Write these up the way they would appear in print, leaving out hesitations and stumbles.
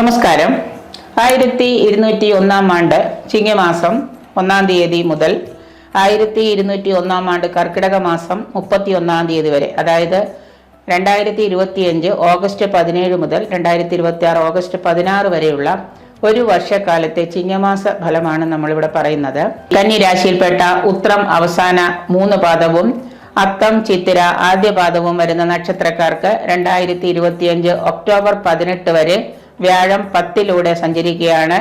നമസ്കാരം. 1201 ചിങ്ങമാസം 1 മുതൽ 1201 കർക്കിടക മാസം 31 വരെ, അതായത് 2025 ഓഗസ്റ്റ് 17 മുതൽ 2026 ഓഗസ്റ്റ് 16 വരെയുള്ള ഒരു വർഷക്കാലത്തെ ചിങ്ങമാസ ഫലമാണ് നമ്മളിവിടെ പറയുന്നത്. കന്നി രാശിയിൽപ്പെട്ട ഉത്രം അവസാന 3 പാദവും അത്തം ചിത്തിര ആദ്യ പാദവും വരുന്ന നക്ഷത്രക്കാർക്ക് 2025 ഒക്ടോബർ 18 വരെ വ്യാഴം 10 സഞ്ചരിക്കുകയാണ്.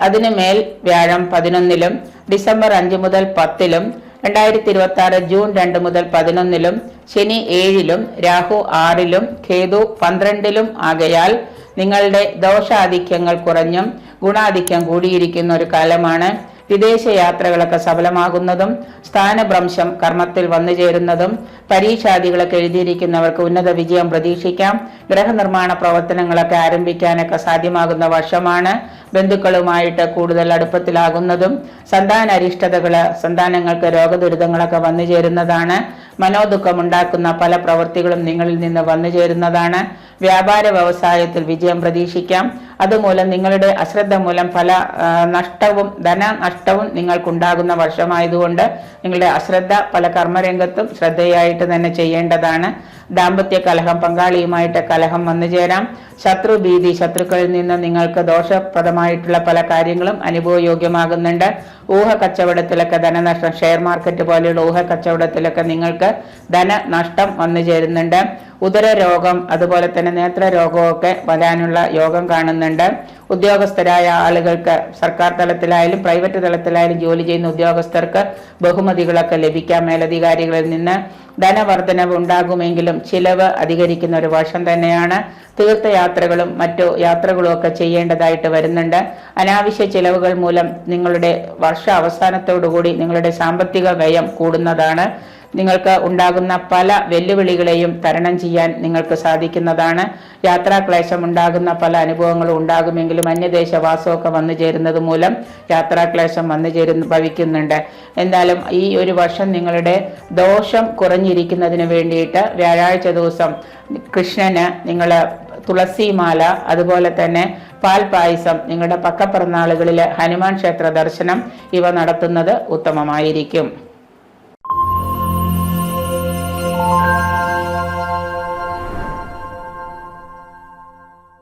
അതിനുമേൽ വ്യാഴം 11 ഡിസംബർ 5 മുതൽ 10 2026 ജൂൺ 2 മുതൽ 11 ശനി 7 രാഹു 6 കേതു 12 ആകയാൽ നിങ്ങളുടെ ദോഷാധിക്യങ്ങൾ കുറഞ്ഞും ഗുണാധിക്യം കൂടിയിരിക്കുന്ന ഒരു കാലമാണ്. വിദേശ യാത്രകളൊക്കെ സഫലമാകുന്നതും സ്ഥാനഭ്രംശം കർമ്മത്തിൽ വന്നു ചേരുന്നതും പരീക്ഷാദികളൊക്കെ എഴുതിയിരിക്കുന്നവർക്ക് ഉന്നത വിജയം പ്രതീക്ഷിക്കാം. ഗൃഹനിർമ്മാണ പ്രവർത്തനങ്ങളൊക്കെ ആരംഭിക്കാനൊക്കെ സാധ്യമാകുന്ന വർഷമാണ്. ബന്ധുക്കളുമായിട്ട് കൂടുതൽ അടുപ്പത്തിലാകുന്നതും സന്താന അരിഷ്ടതകള് സന്താനങ്ങൾക്ക് രോഗദുരിതങ്ങളൊക്കെ വന്നു ചേരുന്നതാണ്. മനോദുഃഖമുണ്ടാക്കുന്ന പല പ്രവൃത്തികളും നിങ്ങളിൽ നിന്ന് വന്നു ചേരുന്നതാണ്. വ്യാപാര വ്യവസായത്തിൽ വിജയം പ്രതീക്ഷിക്കാം. അതുമൂലം നിങ്ങളുടെ അശ്രദ്ധ മൂലം പല നഷ്ടവും ധനനഷ്ടവും നിങ്ങൾക്കുണ്ടാകുന്ന വർഷമായതുകൊണ്ട് നിങ്ങളുടെ അശ്രദ്ധ പല കർമ്മരംഗത്തും ശ്രദ്ധയായിട്ട് തന്നെ ചെയ്യേണ്ടതാണ്. ദാമ്പത്യ കലഹം, പങ്കാളിയുമായിട്ട് കലഹം വന്നു ചേരാം. ശത്രുഭീതി, ശത്രുക്കളിൽ നിന്ന് നിങ്ങൾക്ക് ദോഷപ്രദമായിട്ടുള്ള പല കാര്യങ്ങളും അനുഭവയോഗ്യമാകുന്നുണ്ട്. ഊഹ കച്ചവടത്തിലൊക്കെ ധനനഷ്ടം, ഷെയർ മാർക്കറ്റ് പോലെയുള്ള ഊഹ കച്ചവടത്തിലൊക്കെ നിങ്ങൾക്ക് ധനനഷ്ടം വന്നു ചേരുന്നുണ്ട്. ഉദര രോഗം അതുപോലെ തന്നെ നേത്രരോഗമൊക്കെ വരാനുള്ള യോഗം കാണുന്നുണ്ട്. ഉദ്യോഗസ്ഥരായ ആളുകൾക്ക് സർക്കാർ തലത്തിലായാലും പ്രൈവറ്റ് തലത്തിലായാലും ജോലി ചെയ്യുന്ന ഉദ്യോഗസ്ഥർക്ക് ബഹുമതികളൊക്കെ ലഭിക്കാം. മേലധികാരികളിൽ നിന്ന് ധനവർദ്ധനവ് ഉണ്ടാകുമെങ്കിലും ചിലവ് അധികരിക്കുന്ന ഒരു വർഷം തന്നെയാണ്. തീർത്ഥയാത്രകളും മറ്റു യാത്രകളും ഒക്കെ ചെയ്യേണ്ടതായിട്ട് വരുന്നുണ്ട്. അനാവശ്യ ചിലവുകൾ മൂലം നിങ്ങളുടെ വർഷ അവസാനത്തോടുകൂടി നിങ്ങളുടെ സാമ്പത്തിക വ്യയം കൂടുന്നതാണ്. നിങ്ങൾക്ക് ഉണ്ടാകുന്ന പല വെല്ലുവിളികളെയും തരണം ചെയ്യാൻ നിങ്ങൾക്ക് സാധിക്കുന്നതാണ്. യാത്രാക്ലേശം ഉണ്ടാകുന്ന പല അനുഭവങ്ങളും ഉണ്ടാകുമെങ്കിലും അന്യദേശവാസമൊക്കെ വന്നു ചേരുന്നത് മൂലം യാത്രാക്ലേശം ഭവിക്കുന്നുണ്ട്. എന്തായാലും ഈ ഒരു വർഷം നിങ്ങളുടെ ദോഷം കുറഞ്ഞിരിക്കുന്നതിന് വേണ്ടിയിട്ട് വ്യാഴാഴ്ച ദിവസം കൃഷ്ണന് നിങ്ങൾ തുളസിമാല അതുപോലെ തന്നെ പാൽപായസം, നിങ്ങളുടെ പക്കപ്പിറന്നാളുകളിലെ ഹനുമാൻ ക്ഷേത്ര ദർശനം ഇവ നടത്തുന്നത് ഉത്തമമായിരിക്കും.